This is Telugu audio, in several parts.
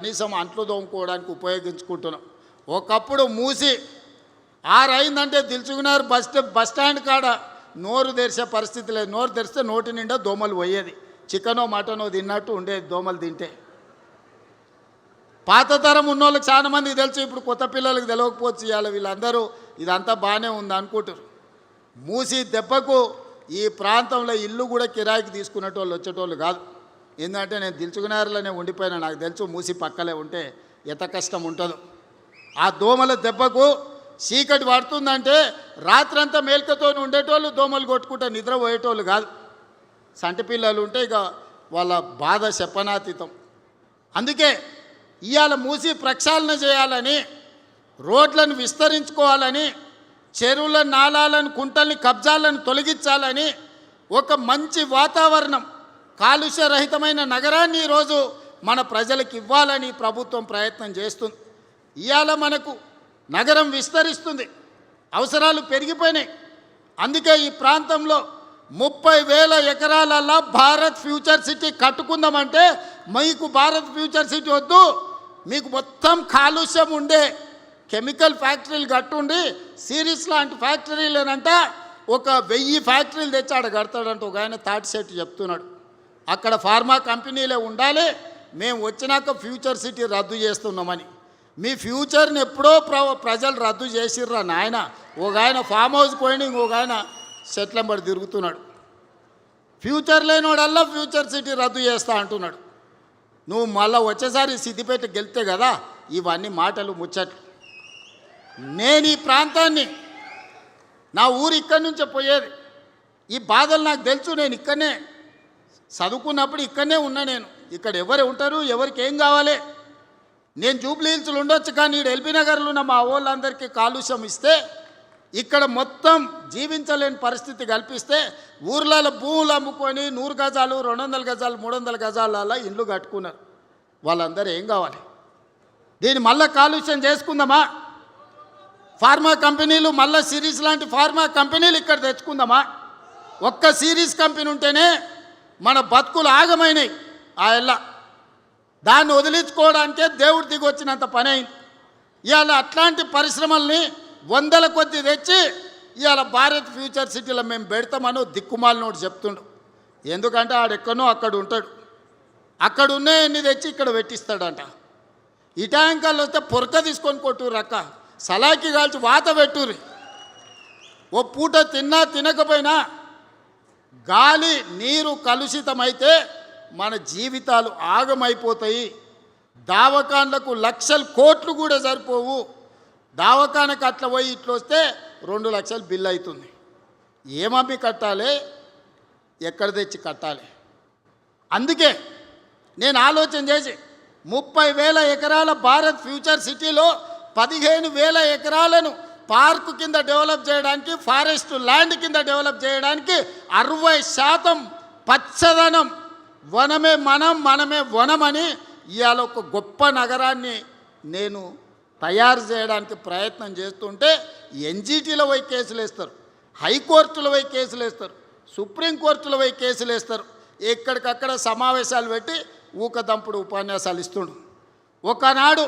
కనీసం అంట్లు తోముకోవడానికి ఉపయోగించుకుంటున్నాం. ఒకప్పుడు మూసి 6 అయిందంటే దిల్చుకున్నారు బస్ స్టాండ్ కాడ నోరు తెరిచే పరిస్థితి లేదు. నోరు తెరిస్తే నోటి నిండా దోమలు పోయేది. చికెనో మటనో తిన్నట్టు ఉండేది దోమలు తింటే. పాత తరం ఉన్నోళ్ళకి చాలా మందికి తెలుసు, ఇప్పుడు కొత్త పిల్లలకు తెలియకపోవచ్చు. ఇవాళ వీళ్ళందరూ ఇదంతా బాగానే ఉంది అనుకుంటారు. మూసి దెబ్బకు ఈ ప్రాంతంలో ఇల్లు కూడా కిరాయికి తీసుకునేటోళ్ళు వచ్చేటోళ్ళు కాదు. ఎందుకంటే నేను దిల్చుకున్నారులోనే ఉండిపోయినా, నాకు తెలుసు మూసి పక్కలే ఉంటే ఎంత కష్టం ఉంటుందో. ఆ దోమల దెబ్బకు చీకటి పడుతుందంటే రాత్రంతా మేల్కతో ఉండేటోళ్ళు దోమలు కొట్టుకుంటే నిద్రపోయేటోళ్ళు కాదు. సంటి పిల్లలు ఉంటే ఇక వాళ్ళ బాధ చెప్పనాతీతం. అందుకే ఇవాళ మూసి ప్రక్షాళన చేయాలని, రోడ్లను విస్తరించుకోవాలని, చెరువుల నాలాలను కుంటల్ని కబ్జాలను తొలగించాలని, ఒక మంచి వాతావరణం కాలుష్యరహితమైన నగరాన్ని ఈరోజు మన ప్రజలకు ఇవ్వాలని ప్రభుత్వం ప్రయత్నం చేస్తుంది. ఇవాళ మనకు నగరం విస్తరిస్తుంది, అవసరాలు పెరిగిపోయినాయి. అందుకే ఈ ప్రాంతంలో 30,000 ఎకరాలలో భారత్ ఫ్యూచర్ సిటీ కట్టుకుందామంటే మీకు భారత్ ఫ్యూచర్ సిటీ వద్దు, మీకు మొత్తం కాలుష్యం ఉండే కెమికల్ ఫ్యాక్టరీలు కట్టుండి సిరీస్ లాంటి ఫ్యాక్టరీలేనంట ఒక 1000 ఫ్యాక్టరీలు తెచ్చాడు కడతాడంట. ఒక ఆయన తాటి సెట్ చెప్తున్నాడు. అక్కడ ఫార్మా కంపెనీలే ఉండాలి, మేము వచ్చినాక ఫ్యూచర్ సిటీ రద్దు చేస్తున్నామని. మీ ఫ్యూచర్ని ఎప్పుడో ప్రజలు రద్దు చేసిర్రా నాయన. ఒక ఆయన ఫామ్ హౌస్ పోయిన, ఇంకొక ఆయన సెట్లంబడి తిరుగుతున్నాడు. ఫ్యూచర్ లేనివాడల్లా ఫ్యూచర్ సిటీ రద్దు చేస్తా అంటున్నాడు. నువ్వు మళ్ళీ వచ్చేసారి సిద్దిపేట గెలితే కదా ఇవన్నీ మాటలు ముచ్చట్లు. నేను ఈ ప్రాంతాన్ని, నా ఊరు ఇక్కడి నుంచే పోయేది, ఈ బాధలు నాకు తెలుసు. నేను ఇక్కడనే చదువుకున్నప్పుడు ఇక్కడనే ఉన్నా. నేను ఇక్కడ ఎవరు ఉంటారు, ఎవరికి ఏం కావాలి. నేను జూబ్లీ హిల్స్లో ఉండొచ్చు, కానీ ఇక్కడ ఎల్బీ నగర్లో ఉన్న మా వాళ్ళందరికీ కాలుష్యం ఇస్తే, ఇక్కడ మొత్తం జీవించలేని పరిస్థితి కల్పిస్తే, ఊర్లలో భూములు అమ్ముకొని 100 గజాలు 200 గజాలు 300 గజాల ఇండ్లు కట్టుకున్నారు. వాళ్ళందరూ ఏం కావాలి? దీన్ని మళ్ళీ కాలుష్యం చేసుకుందామా? ఫార్మా కంపెనీలు మళ్ళీ సిరీస్ లాంటి ఫార్మా కంపెనీలు ఇక్కడ తెచ్చుకుందామా? ఒక్క సిరీస్ కంపెనీ ఉంటేనే మన బతుకులు ఆగమైనాయి. ఆ ఎల్ల దాన్ని వదిలించుకోవడానికే దేవుడు దిగి వచ్చినంత పని అయింది. ఇవాళ అట్లాంటి పరిశ్రమల్ని 100ల కొద్ది తెచ్చి ఇవాళ భారత్ ఫ్యూచర్ సిటీలో మేము పెడతామని దిక్కుమాలినోడు చెప్తుండు. ఎందుకంటే ఆడెక్కడో అక్కడ ఉంటాడు, అక్కడ ఉన్నాయన్నీ తెచ్చి ఇక్కడ పెట్టిస్తాడంట. ఈ ట్యాంకర్లు వస్తే పొరక తీసుకొని కొట్టుర్రు అక్క, సలాకి కాల్చి వాత పెట్టుర్రి. ఓ పూట తిన్నా తినకపోయినా గాలి నీరు కలుషితమైతే మన జీవితాలు ఆగమైపోతాయి. దావకాన్లకు లక్షల కోట్లు కూడా సరిపోవు. దావకానకు అట్లా పోయి ఇట్లా వస్తే 2 లక్షలు బిల్లు అవుతుంది. ఏమమ్మి కట్టాలి, ఎక్కడ తెచ్చి కట్టాలి? అందుకే నేను ఆలోచన చేసి 30,000 ఎకరాల భారత్ ఫ్యూచర్ సిటీలో 15,000 ఎకరాలను పార్కు కింద డెవలప్ చేయడానికి, ఫారెస్ట్ ల్యాండ్ కింద డెవలప్ చేయడానికి 60% పచ్చదనం, వనమే మనం మనమే వనమని ఇవాళ ఒక గొప్ప నగరాన్ని నేను తయారు చేయడానికి ప్రయత్నం చేస్తుంటే ఎన్జిటీలో పోయి కేసులు వేస్తారు, హైకోర్టులో పోయి కేసులు వేస్తారు, సుప్రీంకోర్టులో పోయి కేసులు వేస్తారు. ఎక్కడికక్కడ సమావేశాలు పెట్టి ఊకదంపుడు ఉపన్యాసాలు ఇస్తుండు. ఒకనాడు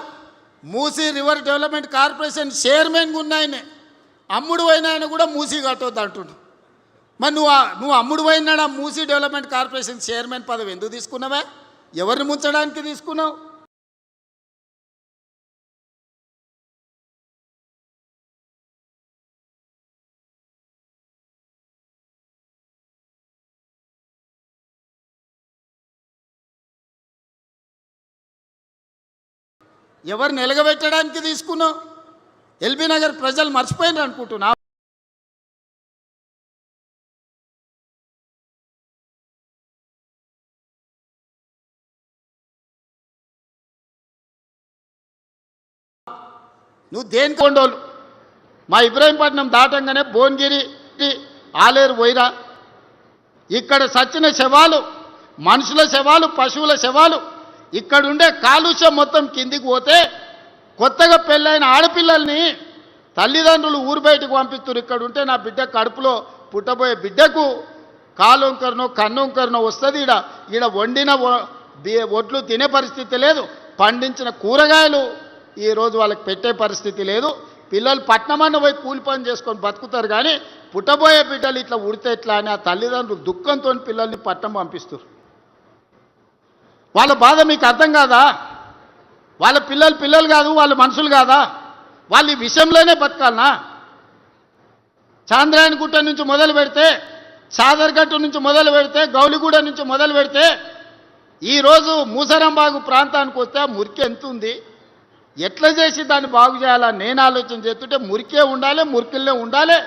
మూసీ రివర్ డెవలప్మెంట్ కార్పొరేషన్ చైర్మన్గా ఉన్నాయనే అమ్ముడు అయిన ఆయన కూడా మూసీ కట్టొద్దు అంటుండు. మరి నువ్వు అమ్ముడు పోయినాడు ఆ మూసీ డెవలప్మెంట్ కార్పొరేషన్ చైర్మన్ పదవి ఎందుకు తీసుకున్నావా? ఎవరిని ముంచడానికి తీసుకున్నావు? ఎవరిని నిలగబెట్టడానికి తీసుకున్నావు? ఎల్బీ నగర్ ప్రజలు మర్చిపోయినారు అనుకుంటున్నా. నువ్వు దేనికి కొండోళ్ళు? మా ఇబ్రాహీంపట్నం దాటంగానే భువనగిరి ఆలేరు పోయిరా. ఇక్కడ సచ్చిన శవాలు, మనుషుల శవాలు, పశువుల శవాలు, ఇక్కడుండే కాలుష్యం మొత్తం కిందికి పోతే కొత్తగా పెళ్ళైన ఆడపిల్లల్ని తల్లిదండ్రులు ఊరు బయటకు పంపిస్తారు. ఇక్కడ ఉంటే నా బిడ్డ కడుపులో పుట్టబోయే బిడ్డకు కాలొంకరనో కన్నొంకరనో వస్తుంది. ఈడ వండిన ఒడ్లు తినే పరిస్థితి లేదు, పండించిన కూరగాయలు ఈరోజు వాళ్ళకి పెట్టే పరిస్థితి లేదు. పిల్లలు పట్నమన్న పోయి కూలి పని చేసుకొని బతుకుతారు, కానీ పుట్టబోయే బిడ్డలు ఇట్లా ఉడితే ఎట్లా అని ఆ తల్లిదండ్రులు దుఃఖంతో పిల్లల్ని పట్నం పంపిస్తారు. వాళ్ళ బాధ మీకు అర్థం కాదా? వాళ్ళ పిల్లలు కాదు, వాళ్ళ మనుషులు కాదా? వాళ్ళు ఈ విషయంలోనే బతకాలనా? చాంద్రాయణ గుట్ట నుంచి మొదలు పెడితే, సాదర్గట్టు నుంచి మొదలు పెడితే, గౌలిగూడ నుంచి మొదలు పెడితే, ఈరోజు మూసరంబాగు ప్రాంతానికి వస్తే ఆ మురికి ఎంత ఉంది? ఎట్లా చేసి దాన్ని బాగు చేయాలని నేను ఆలోచన చేస్తుంటే మురికే ఉండాలి, మురికిల్నే ఉండాలి,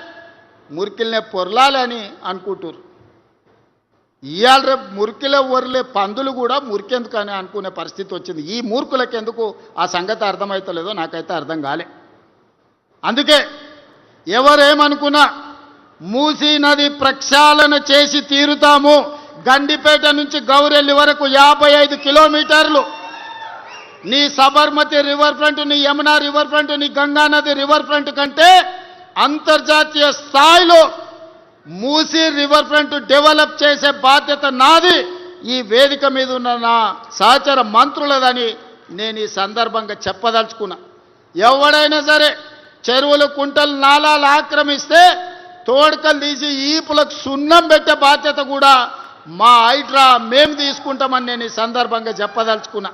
మురికిల్నే పొరలాలి అని అనుకుంటారు. ఇవాళ రేపు మురికిలో ఒరిలే పందులు కూడా మురికెందుకు అని అనుకునే పరిస్థితి వచ్చింది. ఈ మూర్ఖులకు ఎందుకు ఆ సంగతి అర్థమవుతలేదో నాకైతే అర్థం కాలే. అందుకే ఎవరేమనుకున్నా మూసీ నది ప్రక్షాళన చేసి తీరుతాము. గండిపేట నుంచి గౌరెల్లి వరకు 55 కిలోమీటర్లు నీ సబర్మతి రివర్ ఫ్రంట్, నీ యమునా రివర్ ఫ్రంట్, నీ గంగానది రివర్ ఫ్రంట్ కంటే అంతర్జాతీయ స్థాయిలో మూసీ రివర్ ఫ్రంట్ డెవలప్ చేసే బాధ్యత నాది, ఈ వేదిక మీద ఉన్న నా సహచర మంత్రులదని నేను ఈ సందర్భంగా చెప్పదలుచుకున్నా. ఎవడైనా సరే చెరువులు, కుంటలు, నాలాలు ఆక్రమిస్తే తోడుకలు తీసి ఈపులకు సున్నం పెట్టే బాధ్యత కూడా మా హైడ్రా మేము తీసుకుంటామని నేను ఈ సందర్భంగా చెప్పదలుచుకున్నా.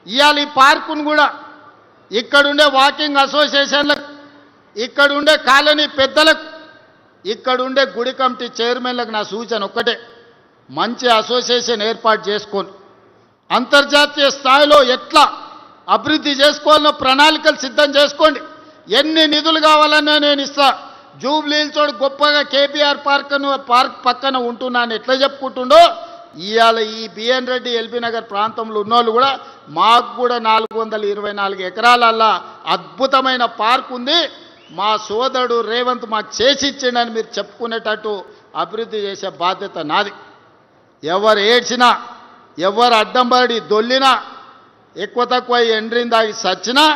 ఇవాళ ఈ పార్కును కూడా ఇక్కడుండే వాకింగ్ అసోసియేషన్లకు, ఇక్కడుండే కాలనీ పెద్దలకు, ఇక్కడుండే గుడి కమిటీ చైర్మన్లకు నా సూచన ఒక్కటే, మంచి అసోసియేషన్ ఏర్పాటు చేసుకొని అంతర్జాతీయ స్థాయిలో ఎట్లా అభివృద్ధి చేసుకోవాలనో ప్రణాళికలు సిద్ధం చేసుకోండి. ఎన్ని నిధులు కావాలన్నా నేను ఇస్తా. జూబ్లీహిల్స్ చోడు గొప్పగా కేబీఆర్ పార్క్ పక్కన ఉంటున్నాను ఎట్లా చెప్పుకుంటుండో, ఇవాళ ఈ బిఎన్ రెడ్డి ఎల్బీ నగర్ ప్రాంతంలో ఉన్నోళ్ళు కూడా మాకు కూడా 424 ఎకరాలల్లా అద్భుతమైన పార్క్ ఉంది, మా సోదరుడు రేవంత్ మాకు చేసి ఇచ్చిండని మీరు చెప్పుకునేటట్టు అభివృద్ధి చేసే బాధ్యత నాది. ఎవరు ఏడ్చినా, ఎవరు అడ్డంబడి దొల్లినా, ఎక్కువ తక్కువ ఎండ్రిందాగి సచ్చినా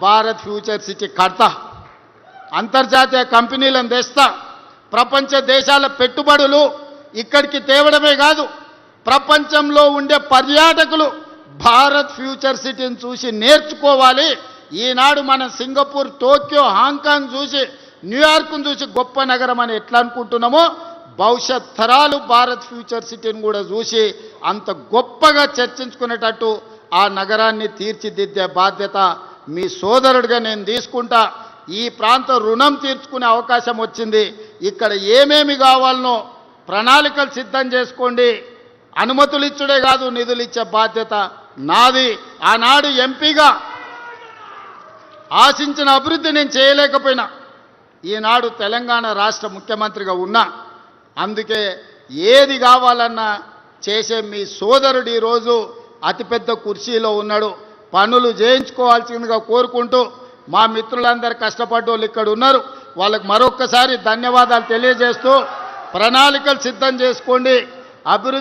భారత్ ఫ్యూచర్ సిటీ కడతా, అంతర్జాతీయ కంపెనీలను తెస్తా, ప్రపంచ దేశాల పెట్టుబడులు ఇక్కడికి తేవడమే కాదు, ప్రపంచంలో ఉండే పర్యాటకులు భారత్ ఫ్యూచర్ సిటీని చూసి నేర్చుకోవాలి. ఈనాడు మనం సింగపూర్, టోక్యో, హాంకాంగ్ చూసి, న్యూయార్క్ను చూసి గొప్ప నగరం అని ఎట్లా అనుకుంటున్నామో, భవిష్యత్ తరాలు భారత్ ఫ్యూచర్ సిటీని కూడా చూసి అంత గొప్పగా చర్చించుకునేటట్టు ఆ నగరాన్ని తీర్చిదిద్దే బాధ్యత మీ సోదరుడిగా నేను తీసుకుంటా. ఈ ప్రాంత రుణం తీర్చుకునే అవకాశం వచ్చింది. ఇక్కడ ఏమేమి కావాలనో ప్రణాళికలు సిద్ధం చేసుకోండి. అనుమతులు ఇచ్చుడే కాదు, నిధులు ఇచ్చే బాధ్యత నాది. ఆనాడు ఎంపీగా ఆశించిన అభివృద్ధి నేను చేయలేకపోయినా, ఈనాడు తెలంగాణ రాష్ట్ర ముఖ్యమంత్రిగా ఉన్నా. అందుకే ఏది కావాలన్నా చేసే మీ సోదరుడు ఈరోజు అతిపెద్ద కుర్చీలో ఉన్నాడు. పనులు చేయించుకోవాల్సిందిగా కోరుకుంటూ, మా మిత్రులందరూ కష్టపడ్డోళ్ళు ఇక్కడ ఉన్నారు, వాళ్ళకు మరొక్కసారి ధన్యవాదాలు తెలియజేస్తూ, ప్రణాళికలు సిద్ధం చేసుకోండి. అభివృద్ధి